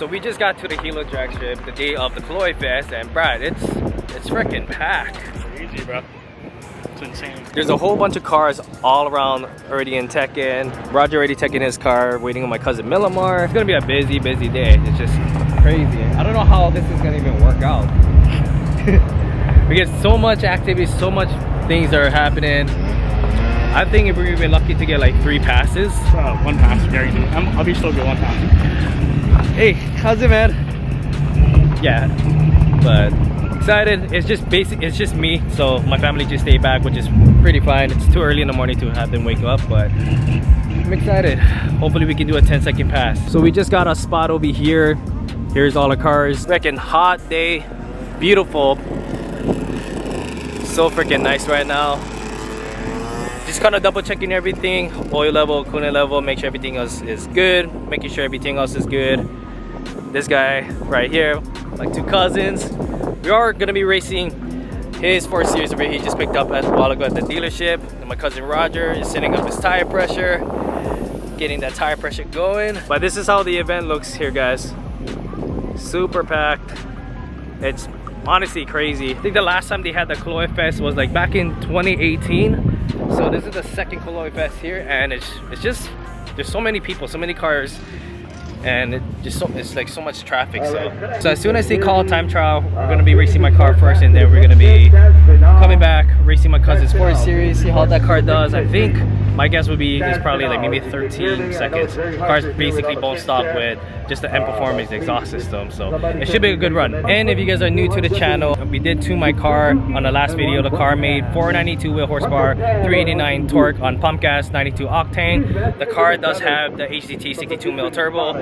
So we just got to the Hilo drag strip the day of the Kolohefest, and Brad, it's freaking packed. Crazy, bro. It's insane. There's a whole bunch of cars all around already in tech-in. Roger already tech-in his car, waiting on my cousin Millimar. It's gonna be a busy day. It's just crazy. I don't know how this is gonna even work out. We get so much activity, so much things that are happening. I think if we're even lucky to get like 3 passes. 1 pass, guaranteed. I'll be still good 1 pass. Hey, how's it, man? Yeah, but excited. It's just basic. It's just me, so my family just stayed back, which is pretty fine. It's too early in the morning to have them wake up, but I'm excited. Hopefully we can do a 10-second pass. So we just got a spot over here. Here's all the cars. Freaking hot day, beautiful. So freaking nice right now. Just kind of double checking everything, oil level, coolant level, make sure everything else is good, making sure everything else is good. This guy right here, like 2 cousins. We are gonna be racing his 4 Series over here. He just picked up a while ago at the dealership. And my cousin Roger is setting up his tire pressure, getting that tire pressure going. But this is how the event looks here, guys. Super packed. It's honestly crazy. I think the last time they had the Kolohefest was like back in 2018. So this is the second Kolohefest here, and it's just, there's so many people, so many cars, and it's like so much traffic. So as soon as they call time trial, we're gonna be racing my car first, and then we're gonna be coming back racing my cousin's 4 Series, see how that car does. I think my guess would be it's probably like maybe 13 seconds. Cars basically both stop with just the M Performance exhaust system, so it should be a good run. And if you guys are new to the channel, we did tune my car on the last video. The car made 492 wheel horsepower, 389 torque on pump gas, 92 octane. The car does have the HDT 62mm turbo,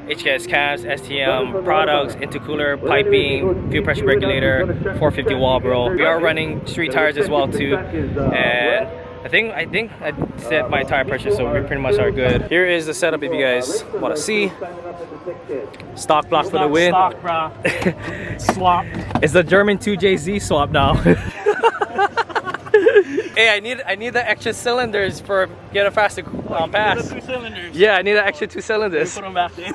HKS cabs, STM products, intercooler, piping, fuel pressure regulator, 450 wall bro. We are running street tires as well too, and I think I set my tire pressure, so we pretty much are good. Here is the setup if you guys want to see. Stock block for the win. Stock, bro. Swap. It's the German 2JZ swap now. Hey, I need the extra cylinders for get a faster pass. The 2 cylinders. Yeah, I need the extra 2 cylinders. Put them back in.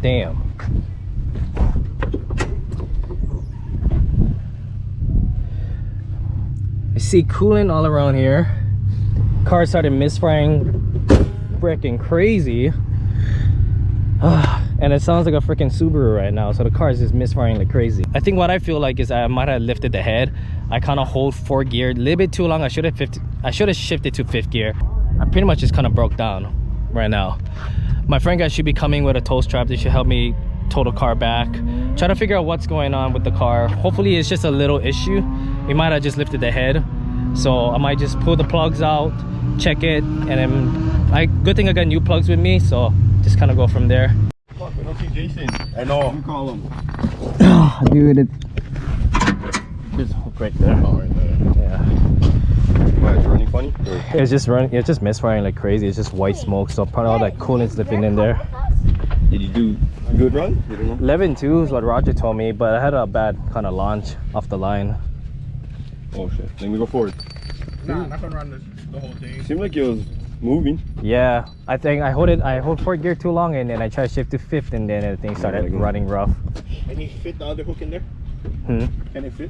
Damn. I see coolant all around here. Car started misfiring freaking crazy. And it sounds like a freaking Subaru right now, so the car is just misfiring like crazy. I think what I feel like is I might have lifted the head. I kind of hold 4th gear a little bit too long. I should have shifted to 5th gear. I pretty much just kind of broke down right now. My friend guys should be coming with a tow strap. They should help me tow the car back, try to figure out what's going on with the car. Hopefully it's just a little issue. We might have just lifted the head, so I might just pull the plugs out, check it, and then good thing I got new plugs with me, so just kind of go from there. Fuck, we don't see Jason. I know. You call him. Dude, it's just right there. Oh, right there. Yeah. Why, it's running funny? It's just misfiring like crazy. It's just white smoke, so probably all that coolant's dipping in there. Did you do a good run? 11.2 is what Roger told me, but I had a bad kind of launch off the line. Oh shit. Let me go forward. Nah, not gonna run the whole thing. Seemed like it was moving. Yeah, I think I hold 4th gear too long, and then I tried to shift to 5th, and then the thing started running rough. Can you fit the other hook in there? Hmm? Can it fit?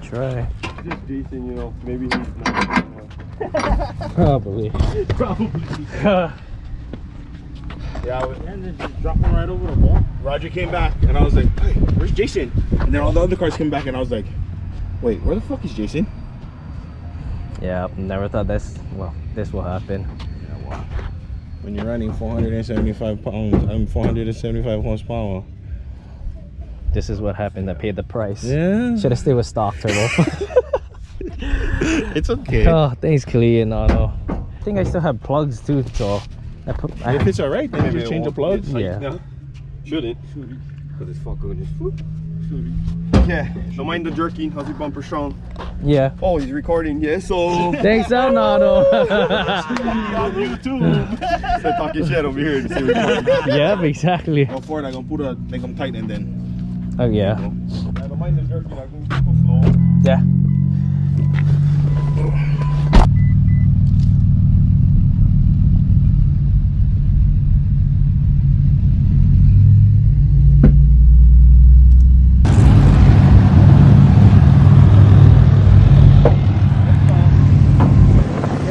Try. Just Jason, you know, maybe he's not. Probably. Yeah, and then just drop one right over the wall. Roger came back, and I was like, hey, where's Jason? And then all the other cars came back, and I was like, wait, where the fuck is Jason? Yeah, never thought this will happen. Yeah, wow. When you're running 475 pounds, 475 horsepower. This is what happened. I paid the price. Yeah. Should have stayed with stock turbo. It's okay. Oh, thanks, Klee. No. I think I still have plugs too, so If it's alright, then you just change the plugs. Yeah. Shouldn't. Because it's fucking just yeah. Don't mind the jerking. How's your bumper strong? Yeah. Oh, he's recording. Yeah, so. Thanks, Nano. On YouTube. Start talking shit over here. Yeah, exactly. Go forward, I'm gonna make them tight and then. Oh, yeah. Don't mind the jerking. I'm going to go slow. Yeah.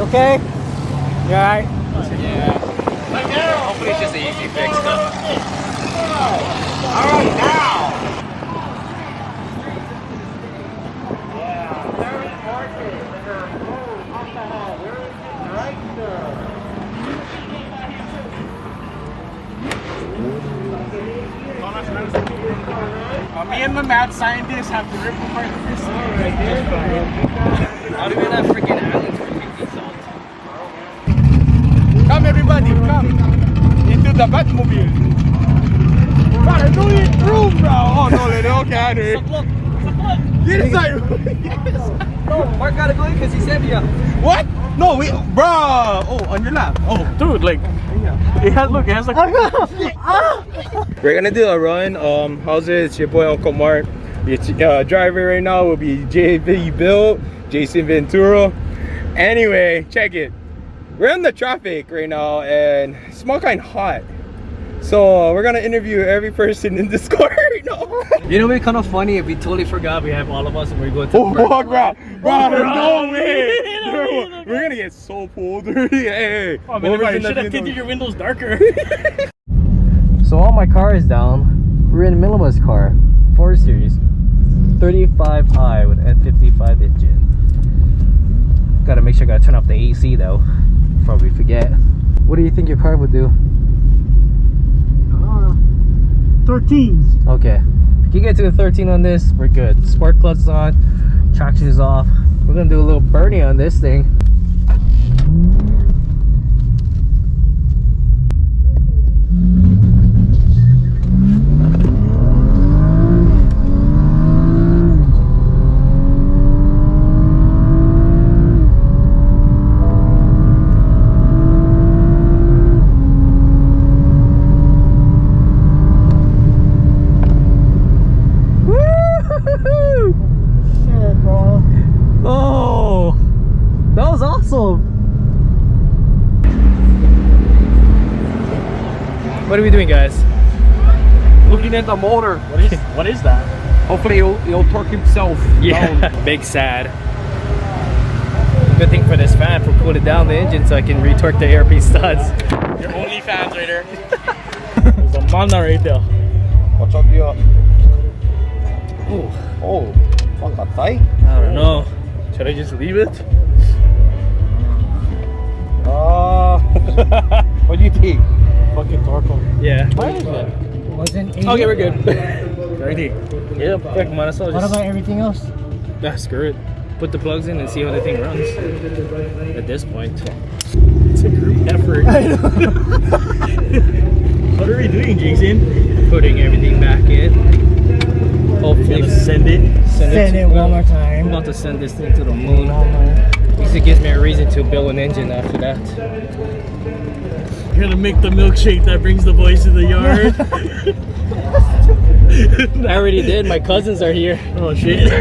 Okay? You alright? Yeah. Hopefully it's just an easy fix though. Alright, now! Me and the mad scientists have to rip apart the piston right there. Not even that freaking island for 50 salt. Come everybody, come into the Batmobile. Brother, do it room, bro. Oh no, they don't get it. Get inside. No, Mark gotta go in because he said yeah. What? No, we, bro. Oh, on your lap. Oh, dude, like, it has like. We're gonna do a run. How's it? It's your boy Uncle Mark. Your driver right now will be JV Bill, Jason Ventura. Anyway, check it. We're in the traffic right now and it's small kind of hot. So we're gonna interview every person in this car right now. You know, it'd be kind of funny if we totally forgot we have all of us and we're going to. Oh, bro, no way. We're gonna get so pulled. Hey, Oh man, you should have tinted your windows darker. So all my car is down. We're in Millima's car, 4 Series, 35i with N55 engine. Gotta make sure I gotta turn off the AC though, before we forget. What do you think your car would do? 13s. Okay, if you get to a 13 on this, we're good. Spark plugs is on, traction is off. We're gonna do a little Bernie on this thing. What are we doing, guys? Looking at the motor. What is that? Hopefully he'll torque himself Yeah, down. big sad. Good thing for this fan for cooling down the engine so I can retorque the ARP studs. Your only fans right there. There's a mana right there. Watch out the Ooh, oh, fuck that tight. I don't know. Should I just leave it? What do you think? Fucking torque him. Yeah. What is it? Wasn't Okay, we're good. Ready? Yep. Quick, might as well What just about everything else? screw it. Put the plugs in and see how the thing runs. At this point, It's a group effort. What are we doing, Jason? putting everything back in. Hopefully, Gonna send it. Send it one more I'm time. about to send this thing to the moon. At least it gives me a reason to build an engine after that. You're gonna make the milkshake that brings the boys to the yard. I already did. My cousins are here. Oh shit.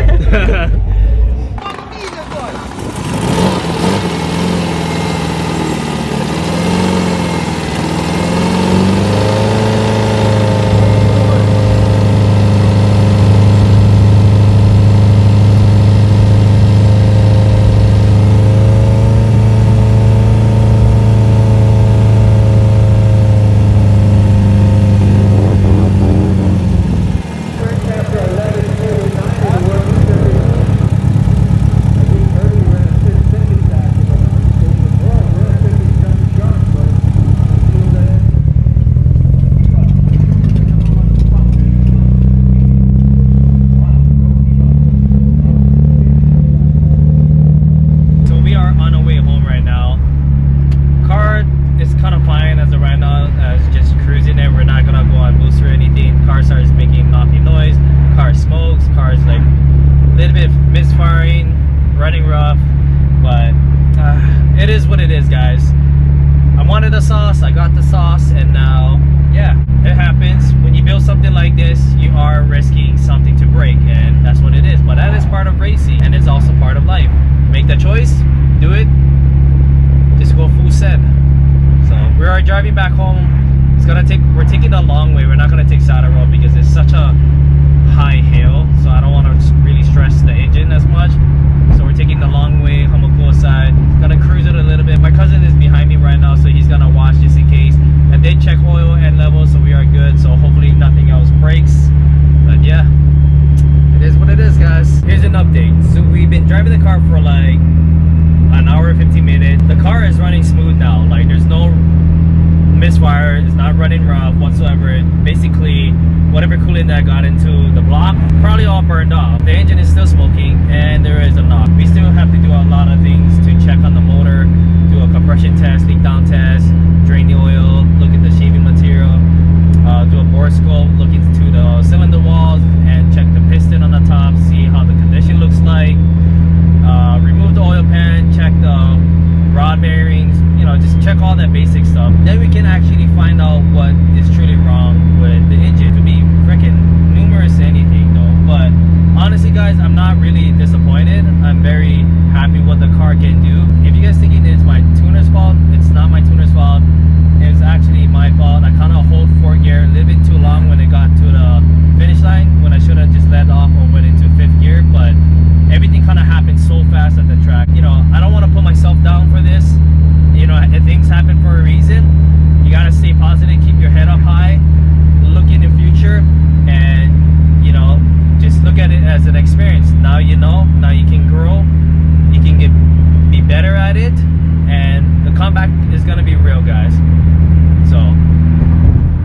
It is what it is, guys. I wanted the sauce, I got the sauce, and now, yeah, it happens. When you build something like this, you are risking something to break, and that's what it is. But that is part of racing, and it's also part of life. Make the choice, do it, just go full send. So we are driving back home. We're taking the long way. We're not gonna take Saddle Road because it's such a high hill, so I don't want to really stress the engine as much. So we're taking the long way, Hummelcool side. Gonna cruise it a little bit. My cousin is behind me right now, so he's gonna watch just in case. I did check oil and level, so we are good. So hopefully nothing else breaks. But yeah, it is what it is, guys. Here's an update. So we've been driving the car for like an hour and 15 minutes. The car is running smooth now. Like there's no misfire, it's not running rough whatsoever. Basically, whatever coolant that got into the block probably all burned off. The engine is still smoking and there is a knock. We still have to do a lot of things to check on the motor, do a compression test, leak down test, drain the oil, look at the shaving material, do a bore scope, look into the cylinder walls and check the piston on the top, see how the condition looks like, remove the oil pan, check the rod bearings, you know, just check all that basic stuff. Then we can actually find out what is truly wrong with the engine. It could be freaking numerous anything though, but honestly guys, I'm not really disappointed. I'm very happy what the car can do. If you guys thinking it's my tuner's fault, it's not my tuner's fault. It's actually my fault. I kind of hold 4th gear a little bit too long when it got to the finish line, when I should have just let off or went into 5th gear, but everything kind of happened so fast at the track. You know, I don't want to put myself down for this. You know, things happen for a reason. You got to stay positive, keep your head up high, look in the future, and, you know, just look at it as an experience. Now you know, now you can grow, you can be better at it, and the comeback is going to be real, guys. So,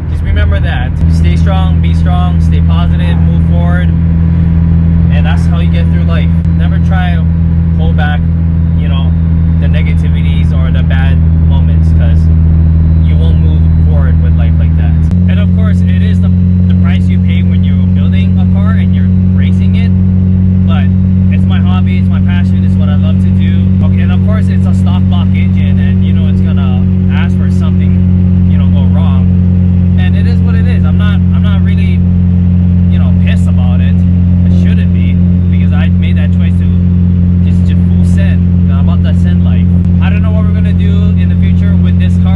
just remember that. Stay strong, be strong, stay positive, move forward. And that's how you get through life. Never try to hold back, you know, the negativities or the bad moments, because you won't move forward with life like that. And of course, it is the price you pay when you're building a car and you're racing it. But it's my hobby, it's my passion, it's what I love to do. Okay, and of course, it's a stock block engine, and you know it's gonna ask for something, you know, go wrong. And it is what it is. I'm not really, you know, pissed about it. Shouldn't be, because I made that choice to just full send. I'm about that send life. I don't know what we're gonna do in the future with this car.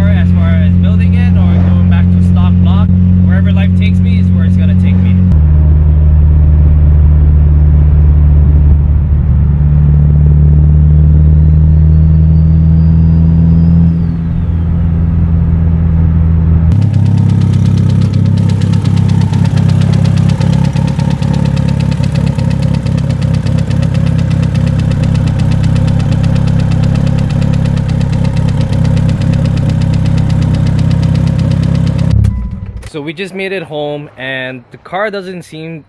So we just made it home, and the car doesn't seem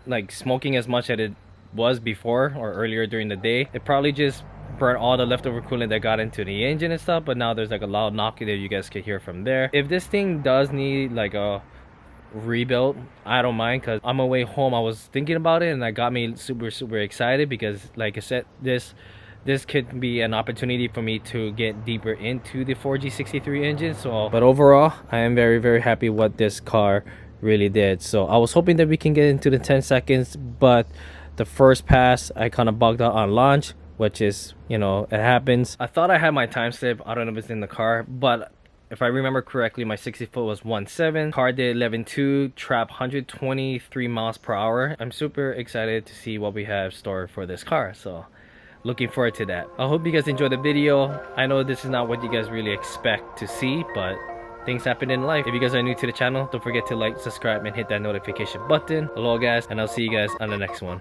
like smoking as much as it was before or earlier during the day. It probably just burnt all the leftover coolant that got into the engine and stuff, but now there's like a loud knocking that you guys can hear from there. If this thing does need like a rebuild, I don't mind, because on my way home I was thinking about it, and that got me super excited, because like I said, this could be an opportunity for me to get deeper into the 4G63 engine. So but overall I am very happy what this car really did. So I was hoping that we can get into the 10 seconds, but the first pass I kind of bugged out on launch, which is, you know, it happens. I thought I had my time slip, I don't know if it's in the car, but if I remember correctly, my 60 foot was 1.7. Car did 11.2, trap 123 miles per hour. I'm super excited to see what we have stored for this car, so looking forward to that. I hope you guys enjoyed the video. I know this is not what you guys really expect to see, but things happen in life. If you guys are new to the channel, don't forget to like, subscribe, and hit that notification button. Hello guys, and I'll see you guys on the next one.